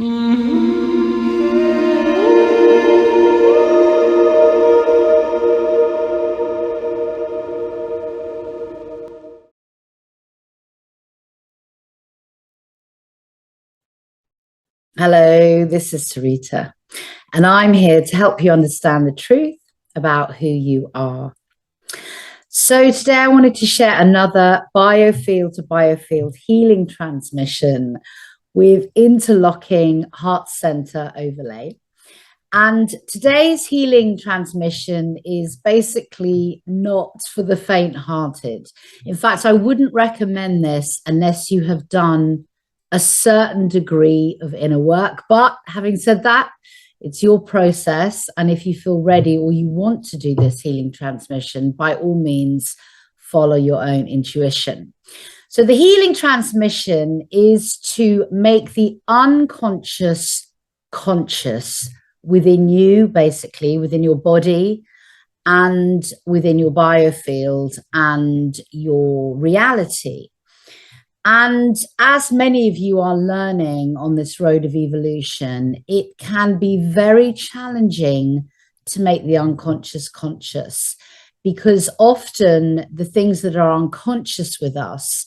Hello, this is Sarita, and I'm here to help you understand the truth about who you are. So today I wanted to share another biofield to biofield healing transmission with interlocking heart center overlay. And today's healing transmission is basically not for the faint-hearted. In fact, I wouldn't recommend this unless you have done a certain degree of inner work. But having said that, it's your process. And if you feel ready or you want to do this healing transmission, by all means, follow your own intuition. So the healing transmission is to make the unconscious conscious within you, basically within your body and within your biofield and your reality. And as many of you are learning on this road of evolution, it can be very challenging to make the unconscious conscious, because often the things that are unconscious with us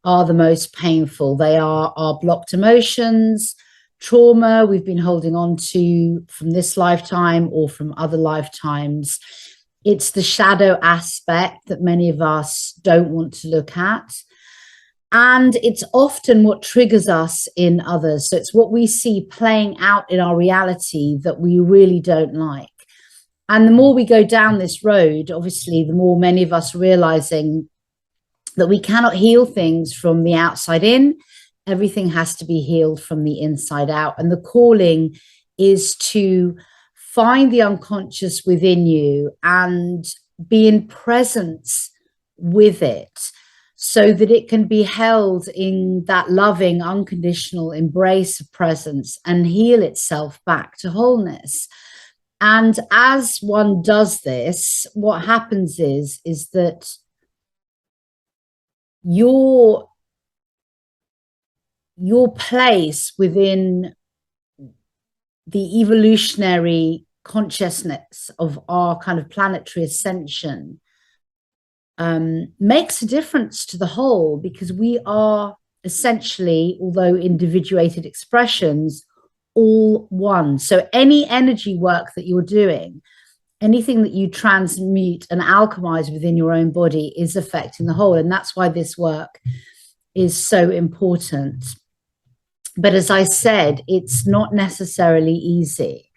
are the most painful. They are our blocked emotions, trauma we've been holding on to from this lifetime or from other lifetimes. It's the shadow aspect that many of us don't want to look at. And it's often what triggers us in others. So it's what we see playing out in our reality that we really don't like. And the more we go down this road, obviously, the more many of us realizing that we cannot heal things from the outside in. Everything has to be healed from the inside out. And the calling is to find the unconscious within you and be in presence with it, so that it can be held in that loving, unconditional embrace of presence and heal itself back to wholeness. And as one does this, what happens is that your place within the evolutionary consciousness of our kind of planetary ascension makes a difference to the whole, because we are essentially, although individuated expressions, all one. So any energy work that you're doing, anything that you transmute and alchemize within your own body is affecting the whole. And that's why this work is so important. But as I said, it's not necessarily easy.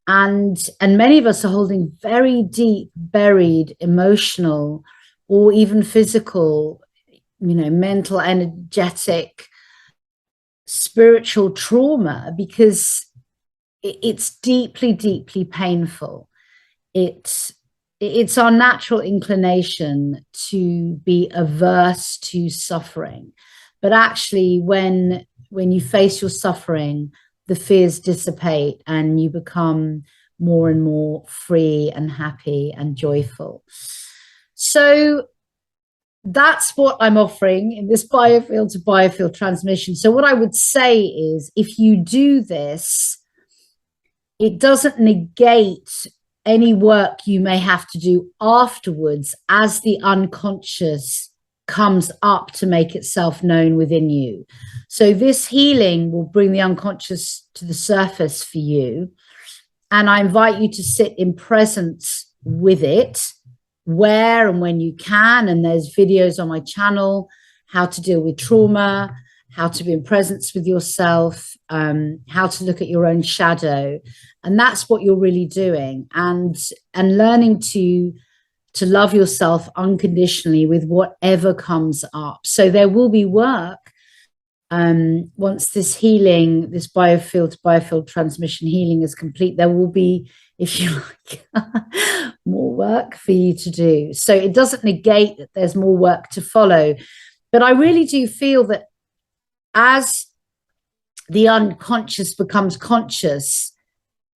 And many of us are holding very deep, buried, emotional, or even physical, mental, energetic, spiritual trauma, because it's deeply, deeply painful. It's our natural inclination to be averse to suffering. But actually, when you face your suffering, the fears dissipate and you become more and more free and happy and joyful. So that's what I'm offering in this biofield to biofield transmission. So what I would say is, if you do this, it doesn't negate any work you may have to do afterwards as the unconscious comes up to make itself known within you. So this healing will bring the unconscious to the surface for you. And I invite you to sit in presence with it, where and when you can. And there's videos on my channel, how to deal with trauma, how to be in presence with yourself, how to look at your own shadow. And that's what you're really doing. And learning to love yourself unconditionally with whatever comes up. So there will be work once this healing, this biofield to biofield transmission healing is complete. There will be, if you like, more work for you to do. So it doesn't negate that there's more work to follow. But I really do feel that as the unconscious becomes conscious,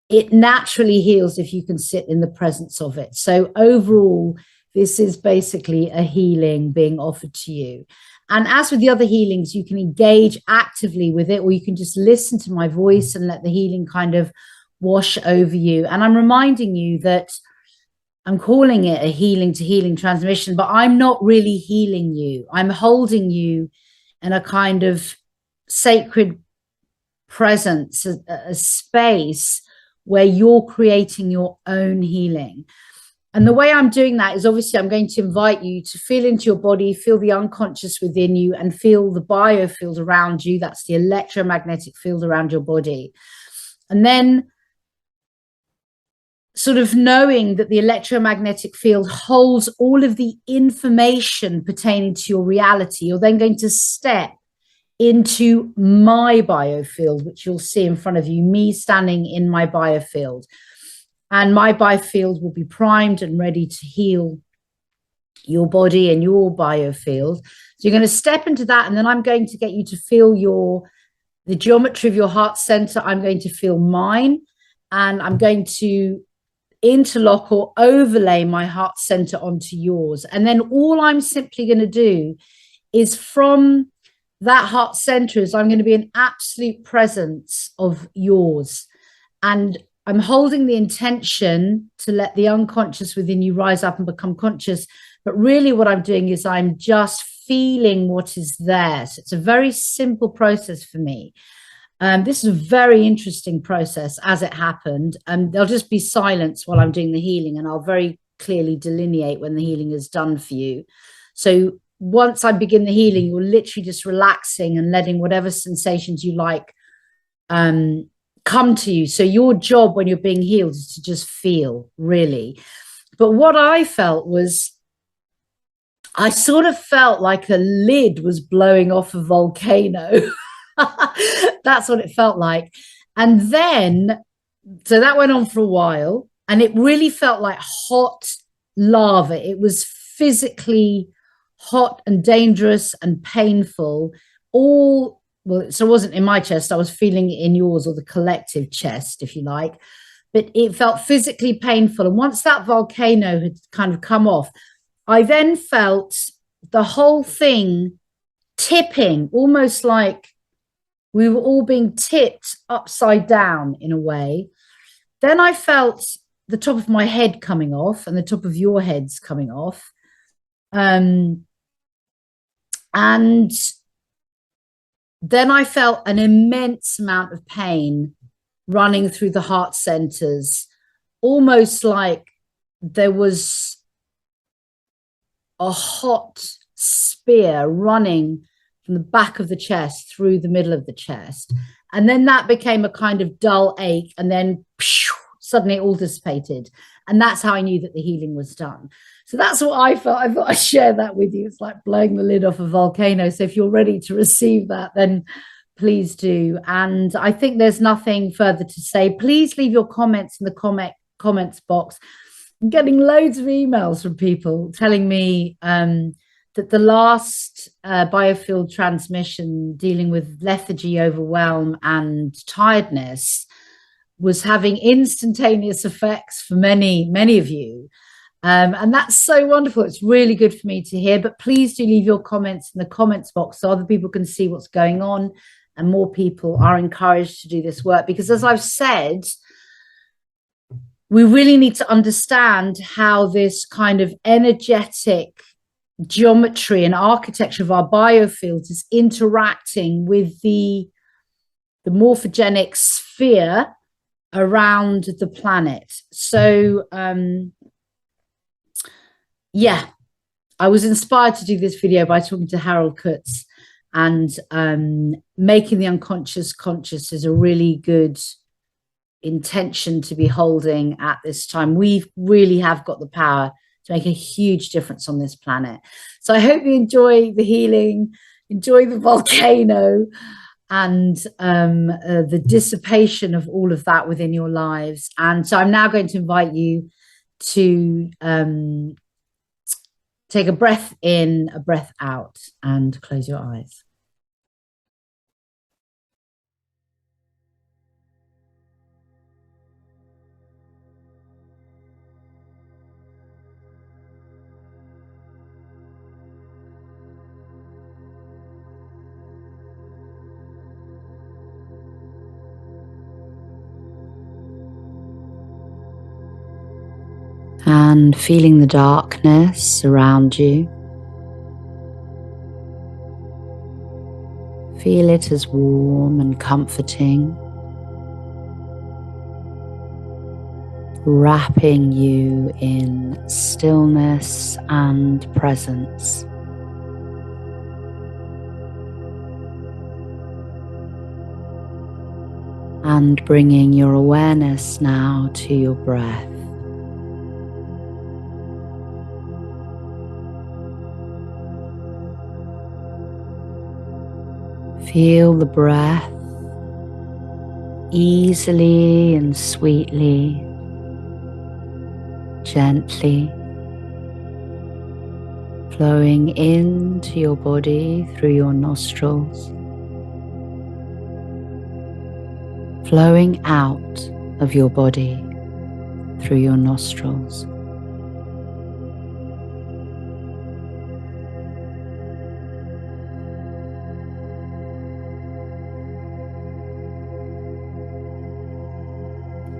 it naturally heals if you can sit in the presence of it. So overall, this is basically a healing being offered to you. And as with the other healings, you can engage actively with it, or you can just listen to my voice and let the healing kind of wash over you. And I'm reminding you that I'm calling it a healing to healing transmission, but I'm not really healing you. I'm holding you in a kind of sacred presence, a space where you're creating your own healing. And the way I'm doing that is obviously I'm going to invite you to feel into your body, feel the unconscious within you, and feel the biofield around you. That's the electromagnetic field around your body. And then sort of knowing that the electromagnetic field holds all of the information pertaining to your reality, you're then going to step into my biofield, which you'll see in front of you, me standing in my biofield. And my biofield will be primed and ready to heal your body and your biofield. So you're going to step into that, and then I'm going to get you to feel the geometry of your heart center. I'm going to feel mine, and I'm going to interlock or overlay my heart center onto yours. And then all I'm simply going to do is from that heart center is I'm going to be an absolute presence of yours. And I'm holding the intention to let the unconscious within you rise up and become conscious. But really what I'm doing is I'm just feeling what is there. So it's a very simple process for me. This is a very interesting process as it happened. There'll just be silence while I'm doing the healing, and I'll very clearly delineate when the healing is done for you. So once I begin the healing, you're literally just relaxing and letting whatever sensations you like come to you. So your job when you're being healed is to just feel, really. But what I felt was, I sort of felt like a lid was blowing off a volcano. That's what it felt like. And then, so that went on for a while, and it really felt like hot lava. It was physically hot and dangerous and painful. Well, so it wasn't in my chest. I was feeling it in yours, or the collective chest, if you like. But it felt physically painful. And once that volcano had kind of come off, I then felt the whole thing tipping, almost like we were all being tipped upside down in a way. Then I felt the top of my head coming off and the top of your heads coming off. And then I felt an immense amount of pain running through the heart centers, almost like there was a hot spear running from the back of the chest through the middle of the chest. And then that became a kind of dull ache, and then suddenly it all dissipated. And that's how I knew that the healing was done. So that's what I felt. I thought I'd share that with you. It's like blowing the lid off a volcano. So if you're ready to receive that, then please do. And I think there's nothing further to say. Please leave your comments in the comments box. I'm getting loads of emails from people telling me that the last biofield transmission dealing with lethargy, overwhelm, and tiredness was having instantaneous effects for many, many of you. And that's so wonderful. It's really good for me to hear. But please do leave your comments in the comments box so other people can see what's going on, and more people are encouraged to do this work. Because as I've said, we really need to understand how this kind of energetic geometry and architecture of our biofield is interacting with the morphogenic sphere around the planet. So yeah, I was inspired to do this video by talking to Harold Kutz, and making the unconscious conscious is a really good intention to be holding at this time. We really have got the power to make a huge difference on this planet. So I hope you enjoy the healing, enjoy the volcano, and the dissipation of all of that within your lives. And so I'm now going to invite you to take a breath in, a breath out, and close your eyes. and feeling the darkness around you. Feel it as warm and comforting, wrapping you in stillness and presence. And bringing your awareness now to your breath. Feel the breath easily and sweetly, gently flowing into your body through your nostrils, flowing out of your body through your nostrils.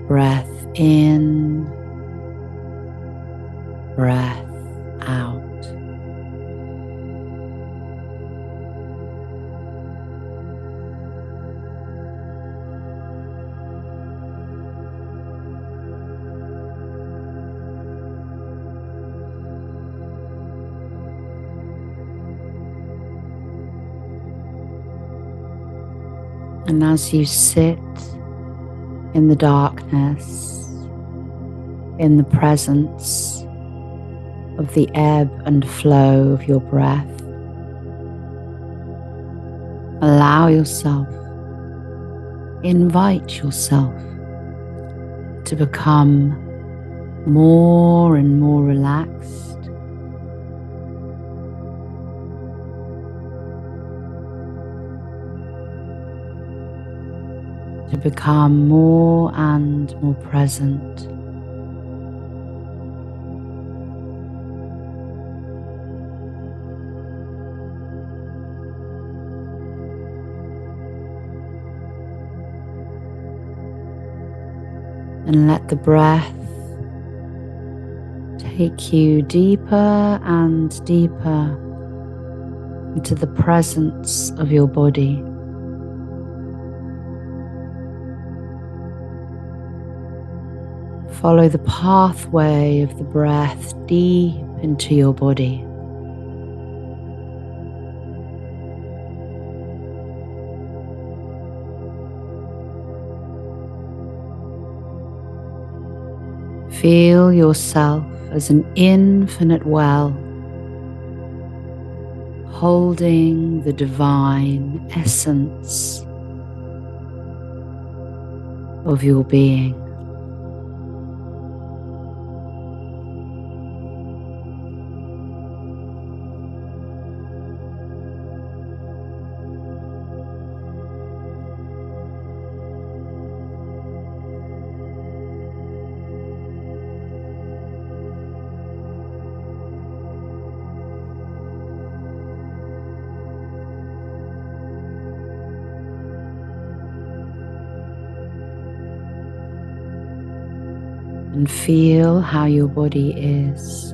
Breath in, breath out. And as you sit in the darkness, in the presence of the ebb and flow of your breath, allow yourself, invite yourself to become more and more relaxed, to become more and more present. And let the breath take you deeper and deeper into the presence of your body. Follow the pathway of the breath deep into your body. Feel yourself as an infinite well, holding the divine essence of your being. And feel how your body is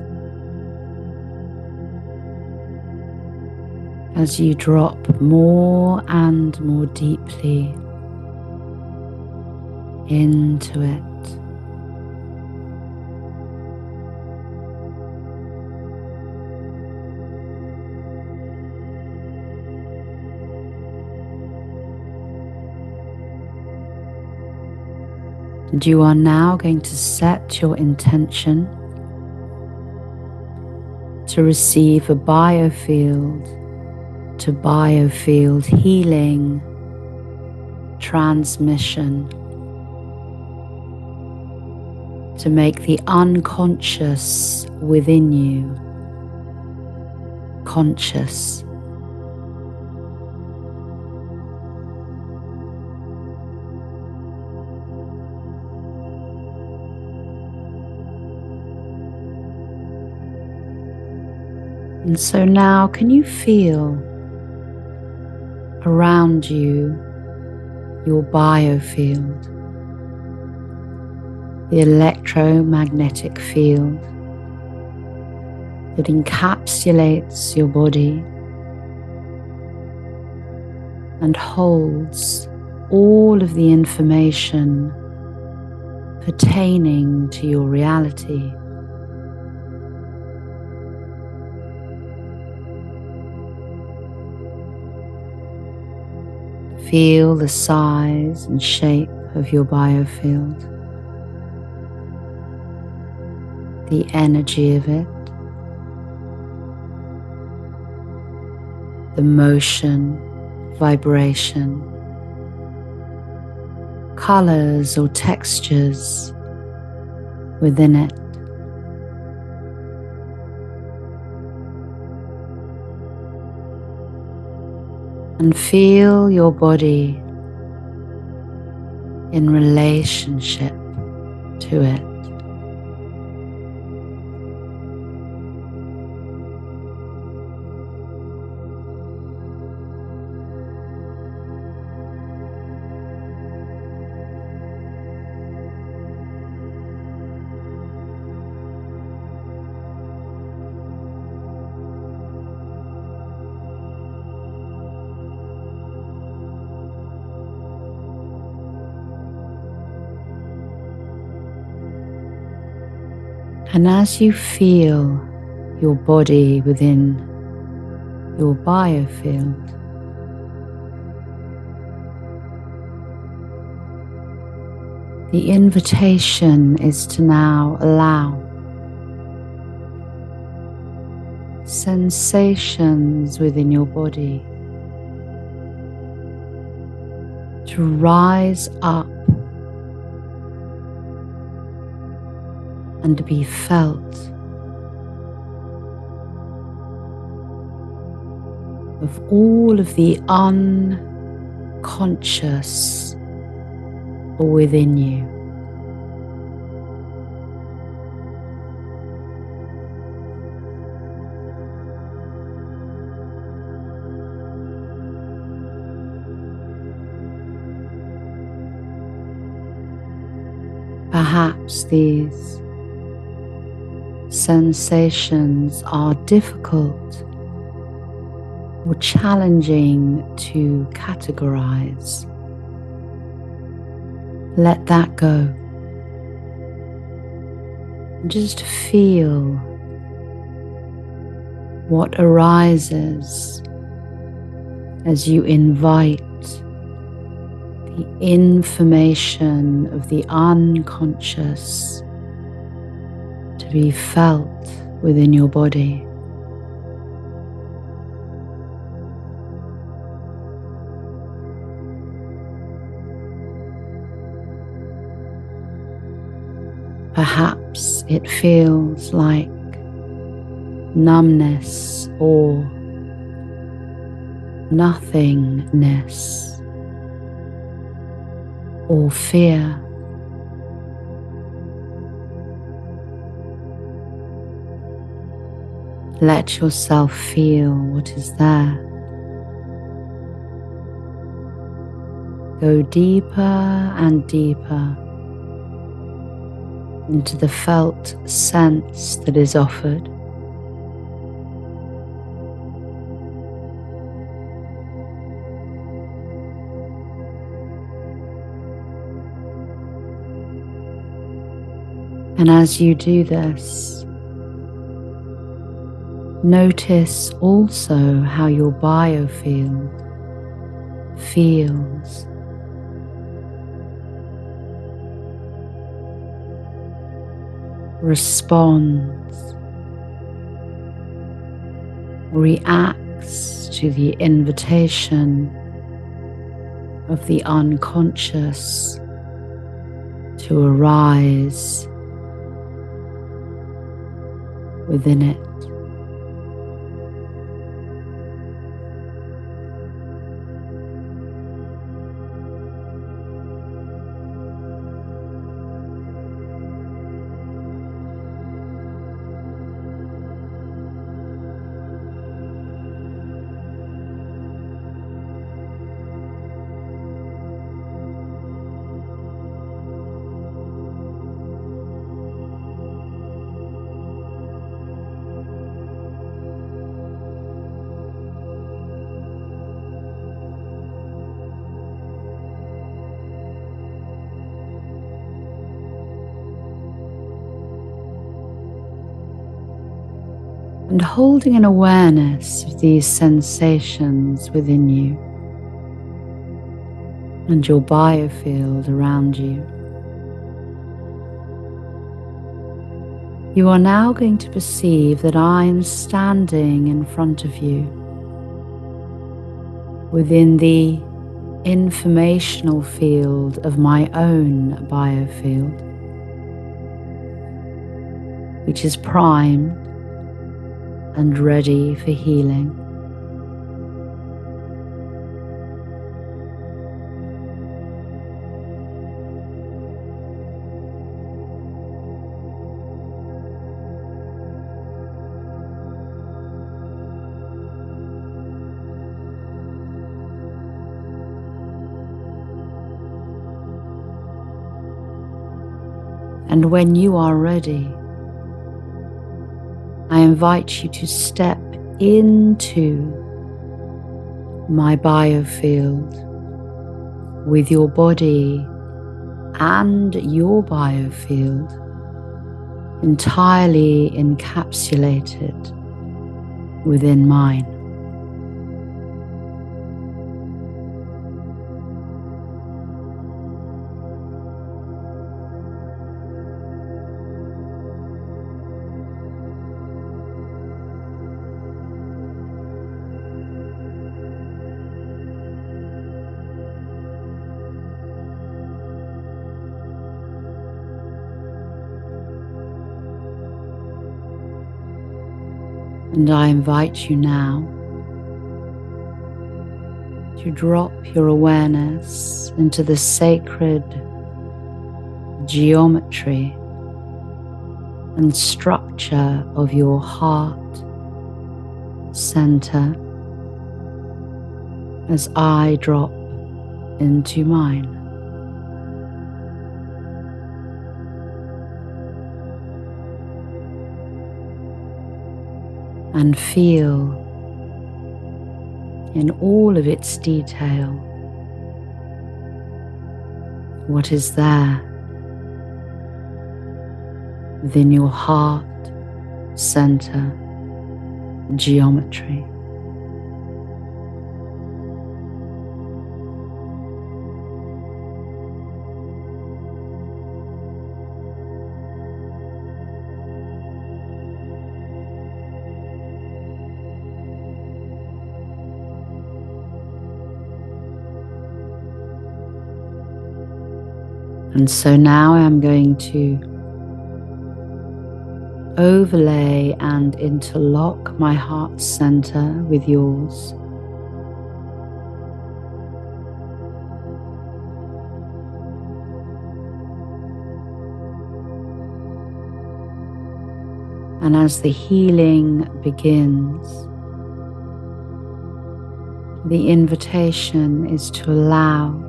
as you drop more and more deeply into it. And you are now going to set your intention to receive a biofield to biofield healing transmission, to make the unconscious within you conscious. And so now, can you feel around you your biofield, the electromagnetic field that encapsulates your body and holds all of the information pertaining to your reality. Feel the size and shape of your biofield, the energy of it, the motion, vibration, colors or textures within it. And feel your body in relationship to it. And as you feel your body within your biofield, the invitation is to now allow sensations within your body to rise up and to be felt, of all of the unconscious within you. Perhaps these sensations are difficult or challenging to categorize. Let that go. Just feel what arises as you invite the information of the unconscious to be felt within your body. Perhaps it feels like numbness or nothingness or fear. Let yourself feel what is there. Go deeper and deeper into the felt sense that is offered. And as you do this, notice also how your biofield feels. Responds, reacts to the invitation of the unconscious to arise within it. and holding an awareness of these sensations within you and your biofield around you. You are now going to perceive that I am standing in front of you within the informational field of my own biofield, which is primed and ready for healing. And when you are ready, I invite you to step into my biofield with your body and your biofield entirely encapsulated within mine. And I invite you now to drop your awareness into the sacred geometry and structure of your heart center as I drop into mine. And feel in all of its detail what is there within your heart center geometry. And so now I'm going to overlay and interlock my heart center with yours. And as the healing begins, the invitation is to allow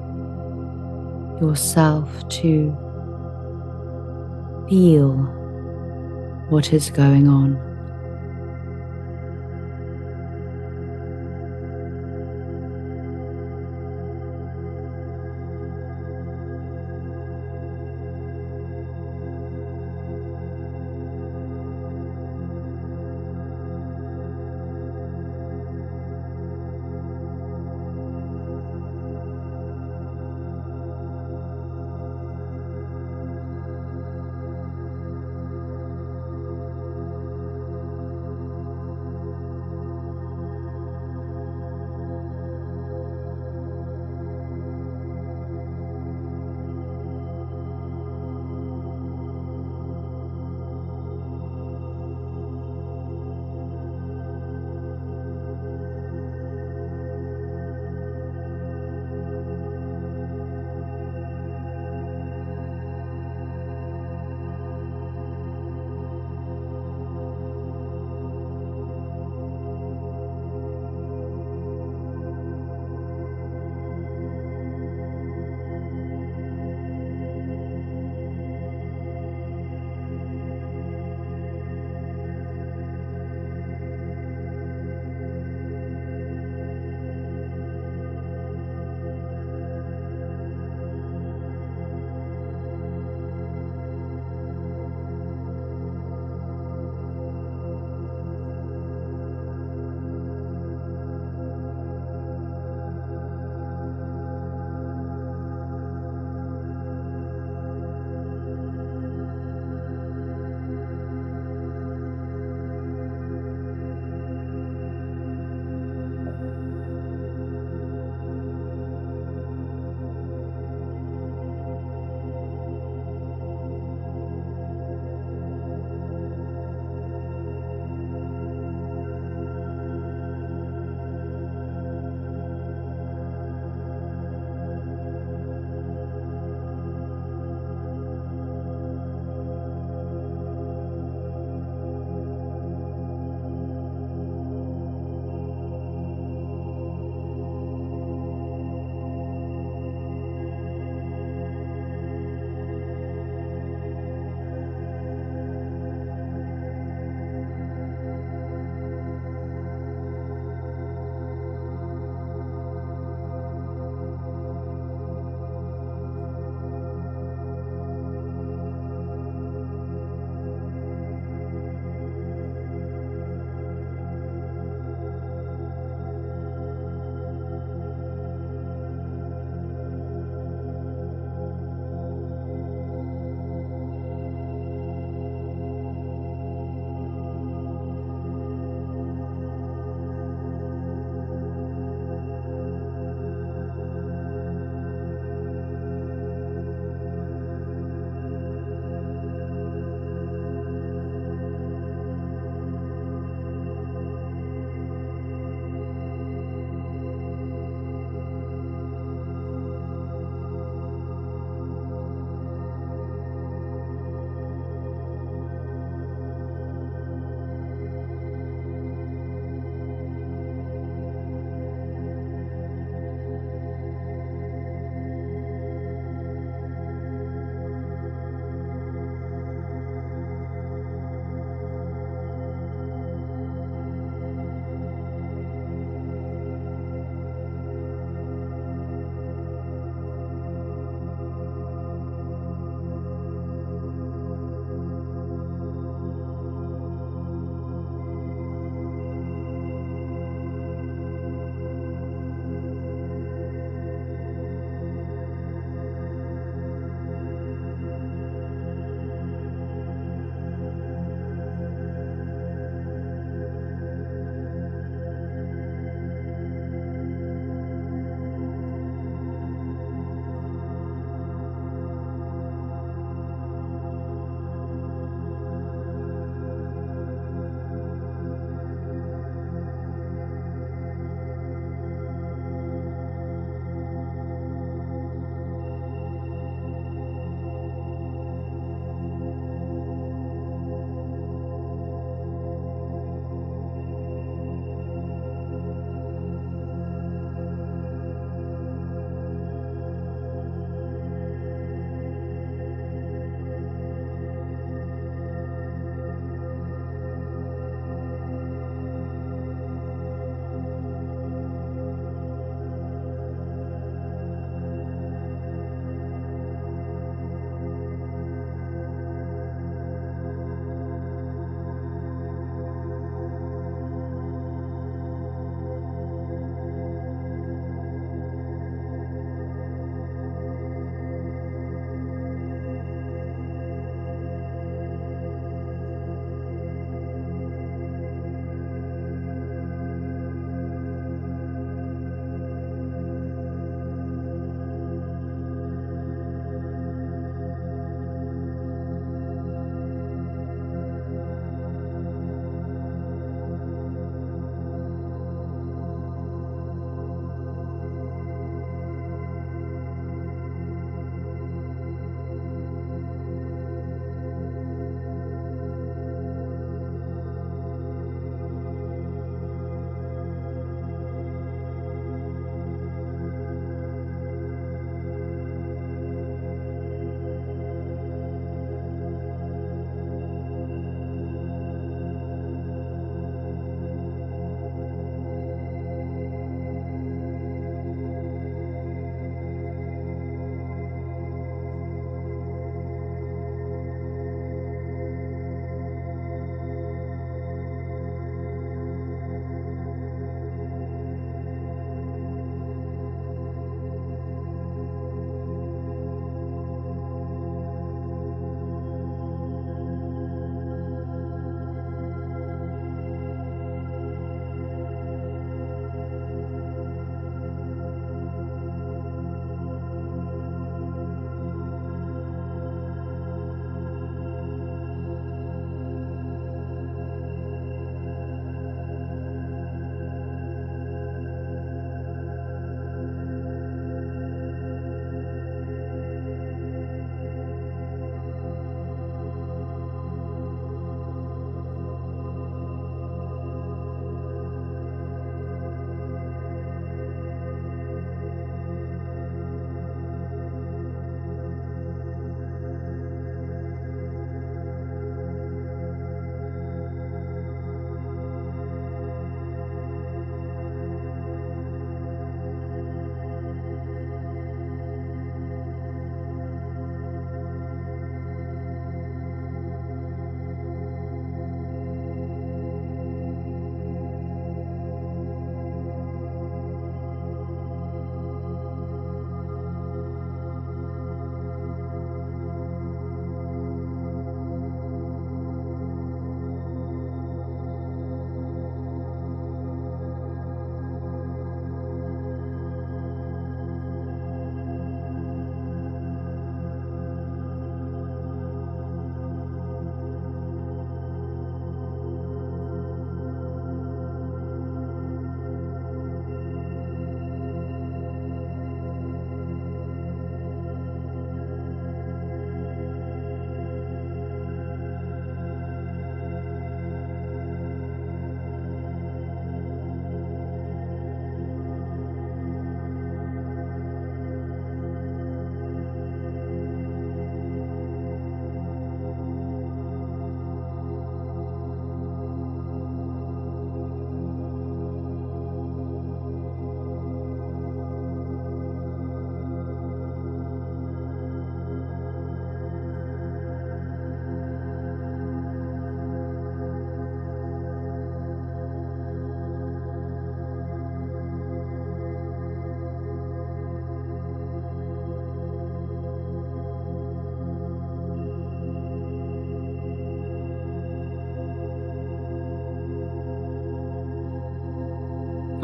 yourself to feel what is going on.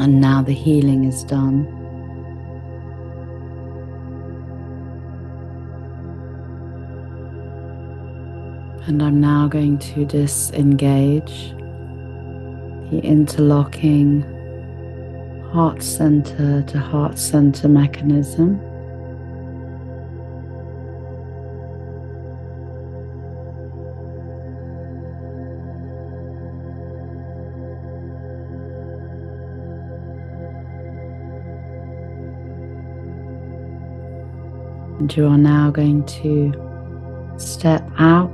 And now the healing is done. And I'm now going to disengage the interlocking heart center to heart center mechanism. And you are now going to step out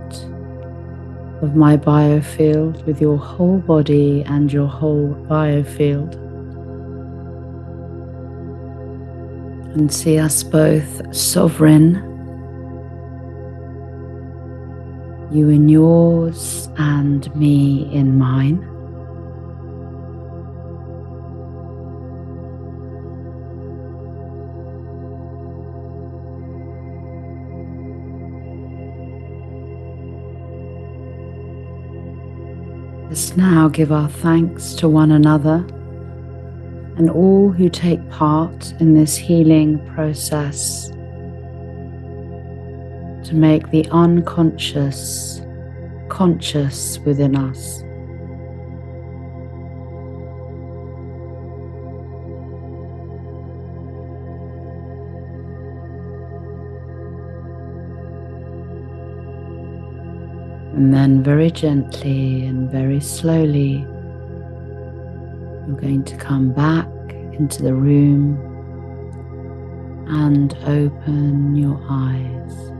of my biofield with your whole body and your whole biofield, and see us both sovereign, you in yours and me in mine. Let's now give our thanks to one another and all who take part in this healing process to make the unconscious conscious within us. And then very gently and very slowly, you're going to come back into the room and open your eyes.